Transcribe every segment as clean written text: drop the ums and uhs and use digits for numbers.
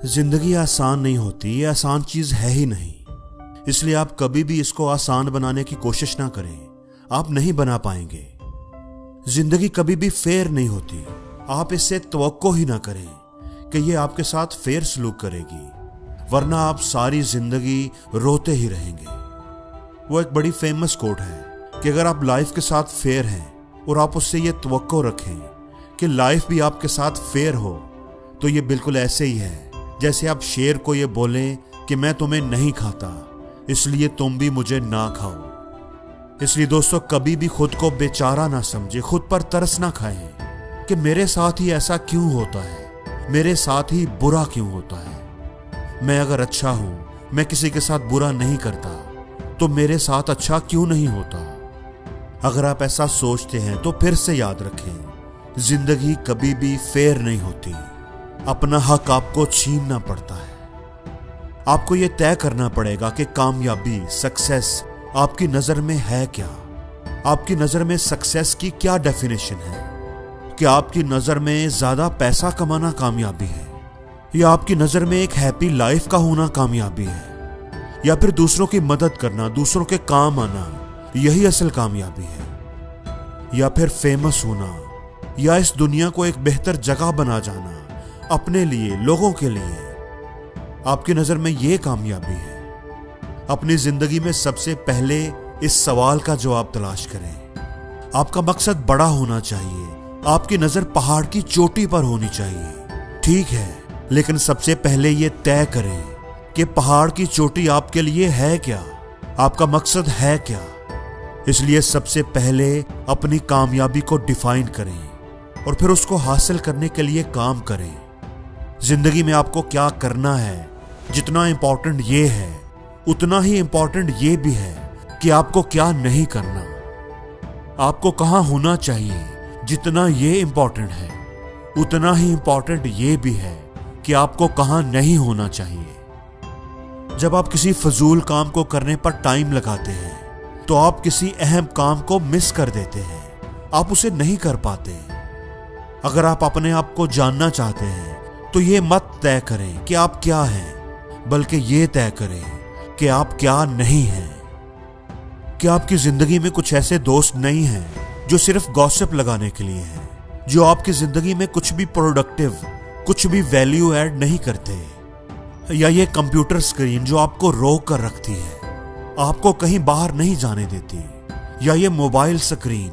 जिंदगी आसान नहीं होती, ये आसान चीज है ही नहीं। इसलिए आप कभी भी इसको आसान बनाने की कोशिश ना करें, आप नहीं बना पाएंगे। जिंदगी कभी भी फेयर नहीं होती, आप इससे तवक्को ही ना करें कि ये आपके साथ फेयर सलूक करेगी, वरना आप सारी जिंदगी रोते ही रहेंगे। वो एक बड़ी फेमस कोट है कि अगर आप लाइफ के साथ फेयर हैं और आप उससे ये तवक्को रखें कि लाइफ भी आपके साथ फेयर हो, तो ये बिल्कुल ऐसे ही है जैसे आप शेर को ये बोलें कि मैं तुम्हें नहीं खाता, इसलिए तुम भी मुझे ना खाओ। इसलिए दोस्तों, कभी भी खुद को बेचारा ना समझे, खुद पर तरस ना खाएं कि मेरे साथ ही ऐसा क्यों होता है, मेरे साथ ही बुरा क्यों होता है। मैं अगर अच्छा हूं, मैं किसी के साथ बुरा नहीं करता, तो मेरे साथ अच्छा क्यों नहीं होता। अगर आप ऐसा सोचते हैं तो फिर से याद रखें, जिंदगी कभी भी फेयर नहीं होती। अपना हक आपको छीनना पड़ता है। आपको यह तय करना पड़ेगा कि कामयाबी, सक्सेस आपकी नजर में है क्या। आपकी नजर में सक्सेस की क्या डेफिनेशन है। क्या आपकी नजर में ज्यादा पैसा कमाना कामयाबी है, या आपकी नजर में एक हैप्पी लाइफ का होना कामयाबी है, या फिर दूसरों की मदद करना, दूसरों के काम आना, यही असल कामयाबी है। या फिर फेमस होना, या इस दुनिया को एक बेहतर जगह बना जाना, अपने लिए, लोगों के लिए। आपकी नजर में यह कामयाबी है। अपनी जिंदगी में सबसे पहले इस सवाल का जवाब तलाश करें। आपका मकसद बड़ा होना चाहिए, आपकी नजर पहाड़ की चोटी पर होनी चाहिए, ठीक है, लेकिन सबसे पहले यह तय करें कि पहाड़ की चोटी आपके लिए है क्या, आपका मकसद है क्या। इसलिए सबसे पहले अपनी कामयाबी को डिफाइन करें और फिर उसको हासिल करने के लिए काम करें। जिंदगी में आपको क्या करना है, जितना इंपॉर्टेंट ये है, उतना ही इंपॉर्टेंट ये भी है कि आपको क्या नहीं करना। आपको कहां होना चाहिए, जितना ये इंपॉर्टेंट है, उतना ही इंपॉर्टेंट ये भी है कि आपको कहां नहीं होना चाहिए। जब आप किसी फजूल काम को करने पर टाइम लगाते हैं, तो आप किसी अहम काम को मिस कर देते हैं, आप उसे नहीं कर पाते। अगर आप अपने आप को जानना चाहते हैं, तो ये मत तय करें कि आप क्या हैं, बल्कि ये तय करें कि आप क्या नहीं हैं। क्या आपकी जिंदगी में कुछ ऐसे दोस्त नहीं हैं जो सिर्फ गॉसिप लगाने के लिए हैं, जो आपकी जिंदगी में कुछ भी प्रोडक्टिव, कुछ भी वैल्यू ऐड नहीं करते। या ये कंप्यूटर स्क्रीन जो आपको रोक कर रखती है, आपको कहीं बाहर नहीं जाने देती। या ये मोबाइल स्क्रीन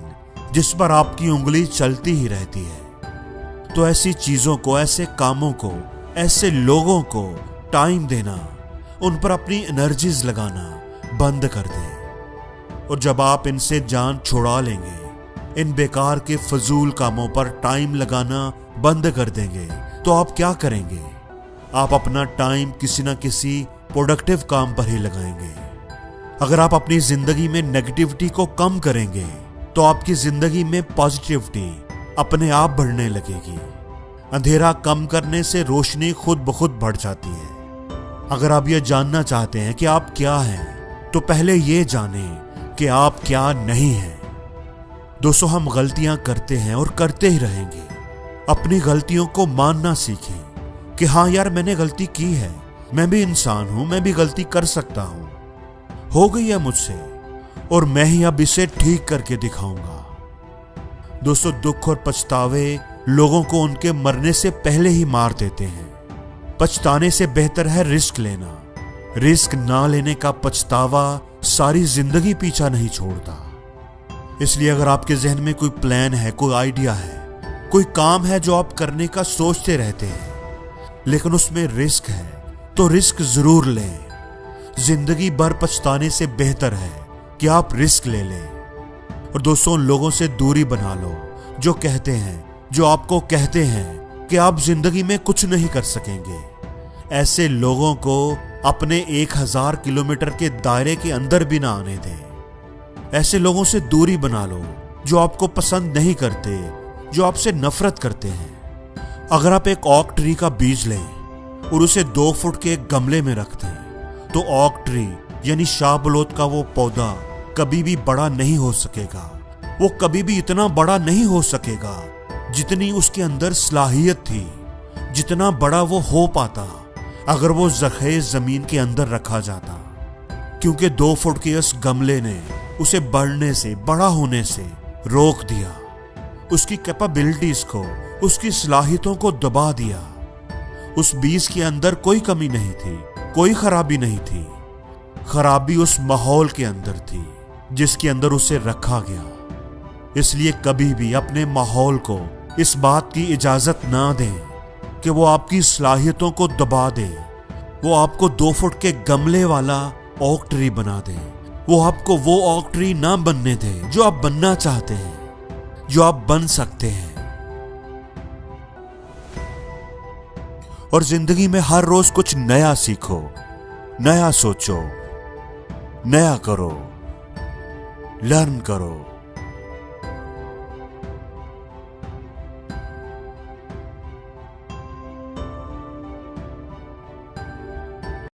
जिस पर आपकी उंगली चलती ही रहती है। तो ऐसी चीजों को, ऐसे कामों को, ऐसे लोगों को टाइम देना, उन पर अपनी एनर्जीज लगाना बंद कर दें। और जब आप इनसे जान छुड़ा लेंगे, इन बेकार के फजूल कामों पर टाइम लगाना बंद कर देंगे, तो आप क्या करेंगे? आप अपना टाइम किसी ना किसी प्रोडक्टिव काम पर ही लगाएंगे। अगर आप अपनी जिंदगी में नेगेटिविटी को कम करेंगे, तो आपकी जिंदगी में पॉजिटिविटी अपने आप बढ़ने लगेगी। अंधेरा कम करने से रोशनी खुद ब खुद बढ़ जाती है। अगर आप ये जानना चाहते हैं कि आप क्या हैं, तो पहले ये जानें कि आप क्या नहीं हैं। दोस्तों, हम गलतियां करते हैं और करते ही रहेंगे। अपनी गलतियों को मानना सीखें कि हाँ यार, मैंने गलती की है, मैं भी इंसान हूं, मैं भी गलती कर सकता हूं, हो गई है मुझसे, और मैं ही अब इसे ठीक करके दिखाऊंगा। दोस्तों, दुख और पछतावे लोगों को उनके मरने से पहले ही मार देते हैं। पछताने से बेहतर है रिस्क लेना। रिस्क ना लेने का पछतावा सारी जिंदगी पीछा नहीं छोड़ता। इसलिए अगर आपके जहन में कोई प्लान है, कोई आइडिया है, कोई काम है जो आप करने का सोचते रहते हैं, लेकिन उसमें रिस्क है, तो रिस्क जरूर लें। जिंदगी भर पछताने से बेहतर है कि आप रिस्क ले लें। और दोस्तों, उन लोगों से दूरी बना लो जो कहते हैं, जो आपको कहते हैं कि आप जिंदगी में कुछ नहीं कर सकेंगे। ऐसे लोगों को अपने 1000 किलोमीटर के दायरे के अंदर भी ना आने दें। ऐसे लोगों से दूरी बना लो जो आपको पसंद नहीं करते, जो आपसे नफरत करते हैं। अगर आप एक ओक ट्री का बीज लें और उसे 2 फुट के एक गमले में रख दें, तो ओक ट्री यानी शाहबलूत का वो पौधा कभी भी बड़ा नहीं हो सकेगा। वो कभी भी इतना बड़ा नहीं हो सकेगा जितनी उसके अंदर सलाहियत थी, जितना बड़ा वो हो पाता अगर वो जखेज जमीन के अंदर रखा जाता, क्योंकि 2 फुट के उस गमले ने उसे बढ़ने से, बड़ा होने से रोक दिया। उसकी कैपेबिलिटीज को, उसकी सलाहियतों को दबा दिया। उस बीज के अंदर कोई कमी नहीं थी, कोई खराबी नहीं थी। खराबी उस माहौल के अंदर थी जिसके अंदर उसे रखा गया। इसलिए कभी भी अपने माहौल को इस बात की इजाजत ना दें कि वो आपकी सलाहियतों को दबा दे। वो आपको 2 फुट के गमले वाला ओक ट्री बना दे। वो आपको वो ओक ट्री ना बनने दे जो आप बनना चाहते हैं, जो आप बन सकते हैं। और जिंदगी में हर रोज कुछ नया सीखो, नया सोचो, नया करो, लर्न करो।